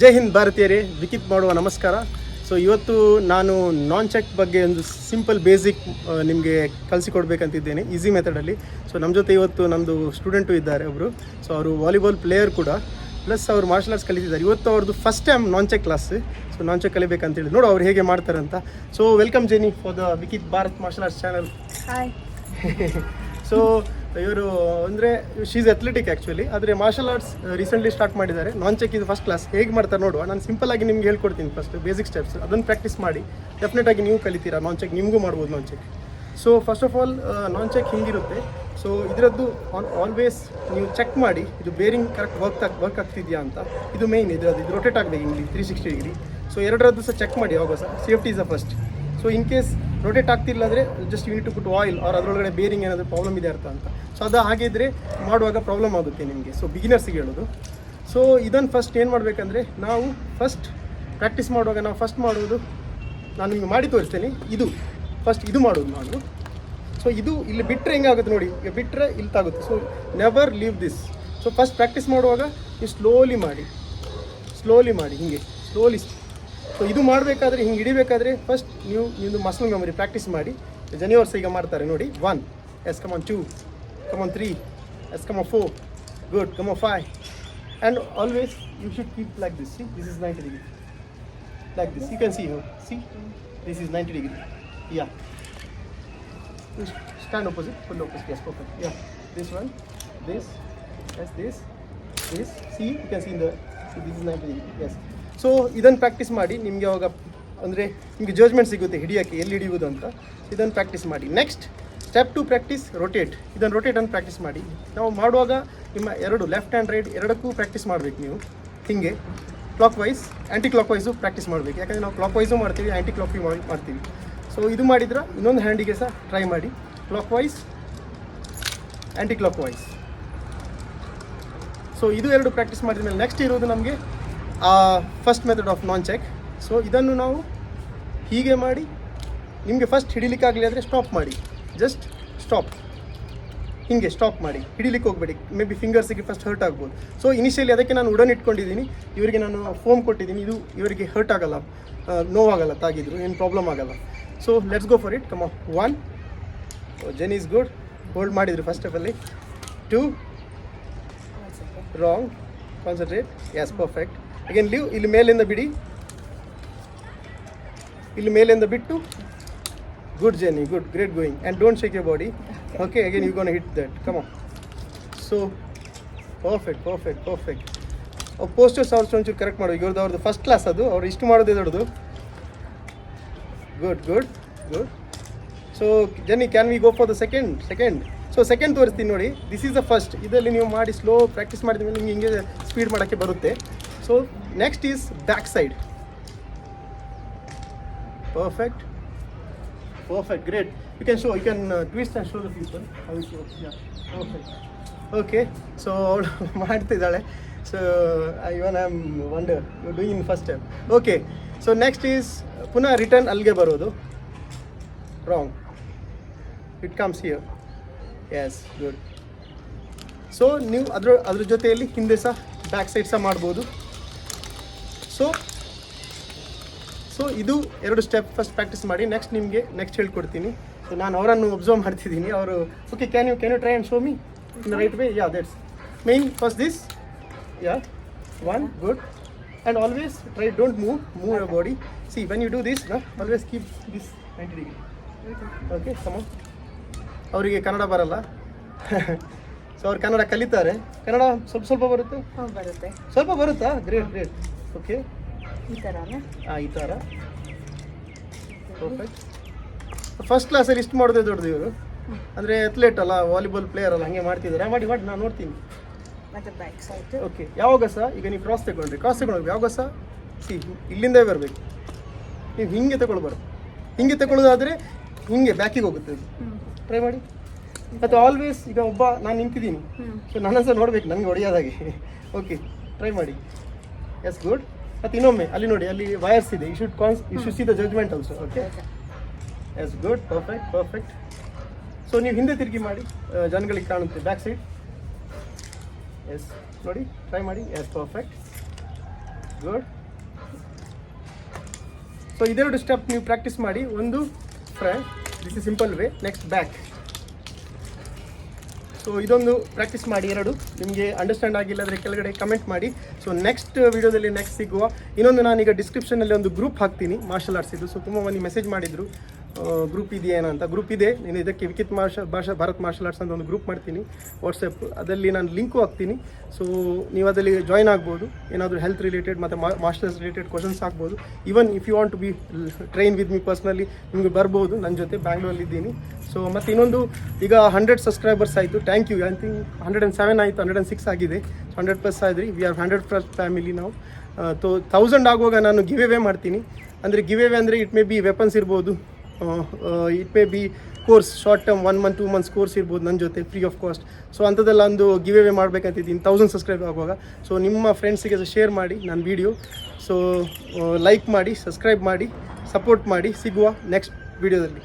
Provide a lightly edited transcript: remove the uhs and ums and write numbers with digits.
ಜೈ ಹಿಂದ್ ಭಾರತೀಯರೇ, ವಿಕಿತ್ ಮಾಡುವ ನಮಸ್ಕಾರ. ಸೊ ಇವತ್ತು ನಾನು ನಾನ್ ಚೆಕ್ ಬಗ್ಗೆ ಒಂದು ಸಿಂಪಲ್ ಬೇಸಿಕ್ ನಿಮಗೆ ಕಲಿಸಿಕೊಡ್ಬೇಕಂತಿದ್ದೇನೆ ಈಸಿ ಮೆಥಡಲ್ಲಿ. ಸೊ ನಮ್ಮ ಜೊತೆ ಇವತ್ತು ನಮ್ಮದು ಸ್ಟೂಡೆಂಟು ಇದ್ದಾರೆ ಒಬ್ಬರು. ಸೊ ಅವರು ವಾಲಿಬಾಲ್ ಪ್ಲೇಯರ್ ಕೂಡ, ಪ್ಲಸ್ ಅವರು ಮಾರ್ಷಲ್ ಆರ್ಟ್ಸ್ ಕಲಿತಿದ್ದಾರೆ. ಇವತ್ತು ಅವ್ರದ್ದು first time nunchuck class. So nunchuck ಕಲಿಬೇಕಂತೇಳಿ ನೋಡು ಅವ್ರು ಹೇಗೆ ಮಾಡ್ತಾರೆ ಅಂತ. So welcome Jenny for the Vikith Bharat martial arts channel. Hi. So ಇವರು ಅಂದರೆ ಶೀಸ್ ಅಥ್ಲೆಟಿಕ್ ಆ್ಯಕ್ಚುಲಿ, ಆದರೆ ಮಾರ್ಷಲ್ ಆರ್ಟ್ಸ್ ರೀಸೆಂಟ್ಲಿ ಸ್ಟಾರ್ಟ್ ಮಾಡಿದ್ದಾರೆ. ನಾನ್ ಚೆಕ್ ಇದು ಫಸ್ಟ್ ಕ್ಲಾಸ್. ಹೇಗೆ ಮಾಡ್ತಾರೆ ನೋಡುವ. ನಾನು ಸಿಂಪಲ್ ಆಗಿ ನಿಮ್ಗೆ ಹೇಳ್ಕೊಡ್ತೀನಿ ಫಸ್ಟ್ ಬೇಸಿಕ್ ಸ್ಟೆಪ್ಸ್. ಅದನ್ನು ಪ್ರಾಕ್ಟೀಸ್ ಮಾಡಿ ಡೆಫಿನೆಟಾಗಿ ನೀವು ಕಲಿತೀರಾ. ನಾನ್ ಚೆಕ್ ನಿಮಗೂ ಮಾಡ್ಬೋದು ನಾನ್ check. So first of all nunchuck ಹಿಂಗಿರುತ್ತೆ. ಸೊ ಇದರದ್ದು ಆಲ್ವೇಸ್ ನೀವು ಚೆಕ್ ಮಾಡಿ ಇದು ಬೇರಿಂಗ್ ಕರೆಕ್ಟ್ ವರ್ಕ್ ಆಗ್ತಿದೆಯಾ ಅಂತ. ಇದು ಮೇಯ್ನ್ ಇದು ರೊಟೇಟ್ ಆಗಬೇಕು ಇಲ್ಲಿ 360 ಡಿಗ್ರಿ. ಸೊ ಎರಡರದ್ದು ಸಹ ಚೆಕ್ ಮಾಡಿ ಯಾವಾಗ ಸಹ. Safety is a first. So in case rotate ಆಗ್ತಿಲ್ಲ ಅಂದರೆ just unit to put oil or ಅದರೊಳಗಡೆ ಬೇರಿಂಗ್ ಏನಾದರೂ ಪ್ರಾಬ್ಲಮ್ ಇದೆ ಅರ್ಥ ಅಂತ. ಸೊ ಅದು ಹಾಗಿದ್ರೆ ಮಾಡುವಾಗ ಪ್ರಾಬ್ಲಮ್ ಆಗುತ್ತೆ ನಿಮಗೆ. ಸೊ ಬಿಗಿನರ್ಸಿಗೆ ಹೇಳೋದು. ಸೊ ಇದನ್ನು ಫಸ್ಟ್ ಏನು ಮಾಡಬೇಕಂದ್ರೆ, ನಾವು ಫಸ್ಟ್ ಪ್ರಾಕ್ಟೀಸ್ ಮಾಡುವಾಗ ನಾವು ಫಸ್ಟ್ ಮಾಡೋದು, ನಾನು ನಿಮಗೆ ಮಾಡಿ ತೋರಿಸ್ತೇನೆ. ಇದು ಫಸ್ಟ್ ಇದು ಮಾಡೋದು ನಾನು. ಸೊ ಇದು ಇಲ್ಲಿ ಬಿಟ್ಟರೆ ಹೆಂಗಾಗುತ್ತೆ ನೋಡಿ, ಈಗ ಬಿಟ್ಟರೆ ಇಲ್ಲಿ ತಾಗುತ್ತೆ. So never leave this. So first practice ಮಾಡುವಾಗ ನೀವು ಸ್ಲೋಲಿ ಮಾಡಿ ಹೀಗೆ ಸ್ಲೋಲಿ. ಸೊ ಇದು ಮಾಡಬೇಕಾದ್ರೆ ಹಿಂಗೆ ಹಿಡಿಬೇಕಾದ್ರೆ ಫಸ್ಟ್ ನೀವು ಮಸಲ್ ಮೆಮೊರಿ ಪ್ರಾಕ್ಟೀಸ್ ಮಾಡಿ. ಜನಿವರ್ಸ್ ಈಗ ಮಾಡ್ತಾರೆ ನೋಡಿ. 1 yes come on 2 come on 3 yes come on 4 good come on 5 and always you should keep like this. See this is 90 degree like this. You can see here. See, this is 90 degree. Yeah. Stand opposite, full opposite. Yes, perfect. Yeah. This one, this, yes, this. See, you can see in the. See, this is 90 degree. Yes. So ಇದನ್ನು practice ಮಾಡಿ. ನಿಮಗೆ ಅವಾಗ ಅಂದರೆ ನಿಮಗೆ judgment ಸಿಗುತ್ತೆ ಹಿಡಿಯೋಕ್ಕೆ ಎಲ್ಲಿ ಹಿಡಿಯುವುದು ಅಂತ. ಇದನ್ನು ಪ್ರಾಕ್ಟೀಸ್ ಮಾಡಿ. Next step 2 practice rotate. ಇದನ್ನು ರೊಟೇಟನ್ನು ಪ್ರಾಕ್ಟೀಸ್ ಮಾಡಿ. ನಾವು ಮಾಡುವಾಗ ನಿಮ್ಮ ಎರಡು ಲೆಫ್ಟ್ ಆ್ಯಂಡ್ ರೈಟ್ ಎರಡಕ್ಕೂ ಪ್ರಾಕ್ಟೀಸ್ ಮಾಡಬೇಕು ನೀವು. ಹೀಗೆ clockwise anticlockwise practice ಮಾಡಬೇಕು. ಯಾಕಂದರೆ ನಾವು ಕ್ಲಾಕ್ ವೈಸು ಮಾಡ್ತೀವಿ, ಆ್ಯಂಟಿ ಕ್ಲಾಕ್ ಮಾಡ್ತೀವಿ. ಸೊ ಇದು ಮಾಡಿದ್ರೆ ಇನ್ನೊಂದು ಹ್ಯಾಂಡಿಗೆ ಸಹ ಟ್ರೈ ಮಾಡಿ. Clockwise anticlockwise. So ಇದು ಎರಡು ಪ್ರಾಕ್ಟೀಸ್ ಮಾಡಿದ ಮೇಲೆ ನೆಕ್ಸ್ಟ್ ಇರೋದು ನಮಗೆ first method of non check. So ಇದನ್ನು ನಾವು ಹೀಗೆ ಮಾಡಿ. ನಿಮಗೆ ಫಸ್ಟ್ ಹಿಡಿಲಿಕ್ಕಾಗಲಿ ಆದರೆ ಸ್ಟಾಪ್ ಮಾಡಿ. Just stop. ಹೀಗೆ ಸ್ಟಾಪ್ ಮಾಡಿ, ಹಿಡಿಲಿಕ್ಕೆ ಹೋಗಬೇಡಿ. ಮೇ ಬಿ ಫಿಂಗರ್ಸಿಗೆ ಫಸ್ಟ್ ಹರ್ಟ್ ಆಗ್ಬೋದು. ಸೊ ಇನಿಷಿಯಲಿ ಅದಕ್ಕೆ ನಾನು ಉಡನ್ ಇಟ್ಕೊಂಡಿದ್ದೀನಿ. ಇವರಿಗೆ ನಾನು ಫೋಮ್ ಕೊಟ್ಟಿದ್ದೀನಿ. ಇದು ಇವರಿಗೆ ಹರ್ಟ್ ಆಗಲ್ಲ, ನೋವಾಗಲ್ಲ, ತಾಗಿದ್ರು ಏನು ಪ್ರಾಬ್ಲಮ್ ಆಗಲ್ಲ. So let's go for it. Come on 1 Jen is good. Hold ಮಾಡಿದ್ರು ಫಸ್ಟ್ ಸ್ಟೆಪ್ಪಲ್ಲಿ. 2 wrong, concentrate. Yes, perfect. Again leave. ಇಲ್ಲಿ ಮೇಲಿಂದ ಬಿಡಿ, ಇಲ್ಲಿ ಮೇಲಿಂದ ಬಿಟ್ಟು. Good Jenny, good, great going. And don't shake your body. Okay, again you gone hit that. Come on. So perfect. Postures ಒಂಚೂರು correct ಮಾಡಬೇಕು. ಅವ್ರದ್ದು ಫಸ್ಟ್ ಕ್ಲಾಸ್ ಅದು. ಅವ್ರು ಇಷ್ಟು ಮಾಡೋದೇ ದೊಡ್ಡದು. Good. So Jenny, can we go for the second. So second ತೋರಿಸ್ತೀನಿ ನೋಡಿ. This is the first. ಇದರಲ್ಲಿ ನೀವು ಮಾಡಿ ಸ್ಲೋ ಪ್ರಾಕ್ಟೀಸ್ ಮಾಡಿದ ಮೇಲೆ ನಿಮಗೆ ಹಿಂಗೆ ಸ್ಪೀಡ್ ಮಾಡೋಕ್ಕೆ ಬರುತ್ತೆ. So next is back side. Perfect, great. You can twist and show the people how it works. Yeah, perfect. Okay, so ಮಾಡ್ತಿದ್ದಾಳೆ. So even I'm wonder you're doing in first step. Okay, so next is ಪುನಃ return ಅಲ್ಲಿಗೆ ಬರೋದು. Wrong. It comes here. Yes, good. So ನೀವು ಅದ್ರ ಜೊತೆಯಲ್ಲಿ ಹಿಂದೆ ಸಹ back side ಸಹ ಮಾಡ್ಬೋದು. ಸೊ ಇದು ಎರಡು ಸ್ಟೆಪ್ ಫಸ್ಟ್ ಪ್ರಾಕ್ಟೀಸ್ ಮಾಡಿ. ನೆಕ್ಸ್ಟ್ ಹೇಳ್ಕೊಡ್ತೀನಿ. ಸೊ ನಾನು ಅವರನ್ನು ಒಬ್ಸರ್ವ್ ಮಾಡ್ತಿದ್ದೀನಿ. ಅವರು okay, can you try and show me in the right way. Yeah, that's main. First this. Yeah, 1 good. And always try don't move your body. See when you do this always keep this 90 degree. Okay, come on. ಅವರಿಗೆ ಕನ್ನಡ ಬರಲ್ಲ. So ಅವ್ರು ಕನ್ನಡ ಕಲಿತಾರೆ. ಕನ್ನಡ ಸ್ವಲ್ಪ ಬರುತ್ತೆ. ಸ್ವಲ್ಪ ಬರುತ್ತಾ? Great. Okay, ಈ ಥರ ಪರ್ಫೆಕ್ಟ್. ಫಸ್ಟ್ ಕ್ಲಾಸಲ್ಲಿ ಇಷ್ಟು ಮಾಡೋದೇ ದೊಡ್ಡದು. ಇವರು ಅಂದರೆ ಅಥ್ಲೆಟ್ ಅಲ್ಲ, ವಾಲಿಬಾಲ್ ಪ್ಲೇಯರ್ ಅಲ್ಲ, ಹಾಗೆ ಮಾಡ್ತಿದ್ದಾರೆ. ಮಾಡಿ ನಾನು ನೋಡ್ತೀನಿ. ಓಕೆ, ಯಾವಾಗ ಸಹ ಈಗ ನೀವು ಕ್ರಾಸ್ ತಗೊಂಡ್ರಿ ಯಾವಾಗ ಸಹ ಸಿ ಇಲ್ಲಿಂದೇ ಬರಬೇಕು. ನೀವು ಹಿಂಗೆ ತಗೊಳ್ಬಾರ್ದು. ಹಿಂಗೆ ತಗೊಳ್ಳೋದಾದರೆ ಹಿಂಗೆ ಬ್ಯಾಕಿಗೆ ಹೋಗುತ್ತೆ. ಟ್ರೈ ಮಾಡಿ. ಮತ್ತು ಆಲ್ವೇಸ್ ಈಗ ನಾನು ನಿಂತಿದ್ದೀನಿ. ಸೊ ನನ್ನ ಸಹ ನೋಡ್ಬೇಕು ನನಗೆ ಹೊಡೆಯೋದಾಗೆ. ಓಕೆ, ಟ್ರೈ ಮಾಡಿ. Yes, good. ಮತ್ತು ಇನ್ನೊಮ್ಮೆ ಅಲ್ಲಿ ನೋಡಿ, ಅಲ್ಲಿ ವಯರ್ಸ್ ಇದೆ. You should see the judgement also. Okay, yes, good, perfect. So ನೀವು ಹಿಂದೆ ತಿರುಗಿ ಮಾಡಿ, ಜನಗಳಿಗೆ ಕಾಣುತ್ತೆ ಬ್ಯಾಕ್ ಸೈಡ್. ಎಸ್, ನೋಡಿ, ಟ್ರೈ ಮಾಡಿ. Yes, perfect. ಗುಡ್. ಸೊ ಇದೆರಡು ಸ್ಟೆಪ್ ನೀವು ಪ್ರಾಕ್ಟೀಸ್ ಮಾಡಿ. ಒಂದು front, this is simple way. Next back. So ಇದೊಂದು ಪ್ರಾಕ್ಟೀಸ್ ಮಾಡಿ ಎರಡು. ನಿಮಗೆ ಅಂಡರ್ಸ್ಟ್ಯಾಂಡ್ ಆಗಿಲ್ಲ ಅಂದರೆ ಕೆಳಗಡೆ ಕಮೆಂಟ್ ಮಾಡಿ. ಸೊ ನೆಕ್ಸ್ಟ್ ವೀಡಿಯೋದಲ್ಲಿ ನೆಕ್ಸ್ಟ್ ಸಿಗುವ. ಇನ್ನೊಂದು ನಾನೀಗ ಡಿಸ್ಕ್ರಿಪ್ಷನಲ್ಲಿ ಒಂದು ಗ್ರೂಪ್ ಹಾಕ್ತೀನಿ ಮಾರ್ಷಲ್ ಆರ್ಟ್ಸ್ ಇದು. ಸೊ ತುಂಬ ಮಂದಿ ಮೆಸೇಜ್ ಮಾಡಿದರು ಗ್ರೂಪ್ ಇದೆಯೇನೋ ಅಂತ. ಗ್ರೂಪ್ ಇದೆ. ನೀನು ಇದಕ್ಕೆ ವಿಕಿತ್ ಭಾರತ್ ಮಾರ್ಷಲ್ ಆರ್ಟ್ಸ್ ಅಂತ ಒಂದು ಗ್ರೂಪ್ ಮಾಡ್ತೀನಿ ವಾಟ್ಸಪ್. ಅದರಲ್ಲಿ ನಾನು ಲಿಂಕು ಹಾಕ್ತೀನಿ. ಸೊ ನೀವು ಅದರಲ್ಲಿ ಜಾಯ್ನ್ ಆಗ್ಬೋದು. ಏನಾದರೂ ಹೆಲ್ತ್ ರಿಲೇಟೆಡ್ ಮತ್ತು ಮಾಸ್ಟರ್ಸ್ ರಿಲೇಟೆಡ್ ಕ್ವಶನ್ಸ್ ಆಗ್ಬೋದು. Even if you want to be train with me personally ನಿಮಗೆ ಬರ್ಬೋದು. ನನ್ನ ಜೊತೆ ಬ್ಯಾಂಗ್ಳೂರಲ್ಲಿ ಇದ್ದೀನಿ. ಸೊ ಮತ್ತು ಇನ್ನೊಂದು, ಈಗ 100 ಸಬ್ಸ್ಕ್ರೈಬರ್ಸ್ ಆಯಿತು. Thank you. ಐ ಥಿಂಕ್ 107 ಆಯಿತು, 106 ಆಗಿದೆ. 100+ ಆದ್ರಿ. ವಿ ಆರ್ 100+ ಫ್ಯಾಮಿಲಿ ನಾವು. 1000 ಆಗುವಾಗ ನಾನು ಗಿವ್ ಅವೇ ಮಾಡ್ತೀನಿ. ಅಂದರೆ ಗಿವ್ ಅವೇ ಅಂದರೆ ಇಟ್ ಮೇ ಬಿ ವೆಪನ್ಸ್ ಇರ್ಬೋದು, it may be course, short term 1 month 2 months course ಇರ್ಬೋದು ನನ್ನ ಜೊತೆ ಫ್ರೀ ಆಫ್ ಕಾಸ್ಟ್. ಸೊ ಅಂಥದ್ದೆಲ್ಲ ಒಂದು ಗಿವ್ ಅವೇ ಮಾಡಬೇಕಂತಿದ್ದೀನಿ 1000 ಸಬ್ಸ್ಕ್ರೈಬ್ ಆಗುವಾಗ. ಸೊ ನಿಮ್ಮ ಫ್ರೆಂಡ್ಸಿಗೆ ಶೇರ್ ಮಾಡಿ ನನ್ನ ವೀಡಿಯೋ. ಸೊ ಲೈಕ್ ಮಾಡಿ, ಸಬ್ಸ್ಕ್ರೈಬ್ ಮಾಡಿ, ಸಪೋರ್ಟ್ ಮಾಡಿ. ಸಿಗುವ ನೆಕ್ಸ್ಟ್ ವೀಡಿಯೋದಲ್ಲಿ.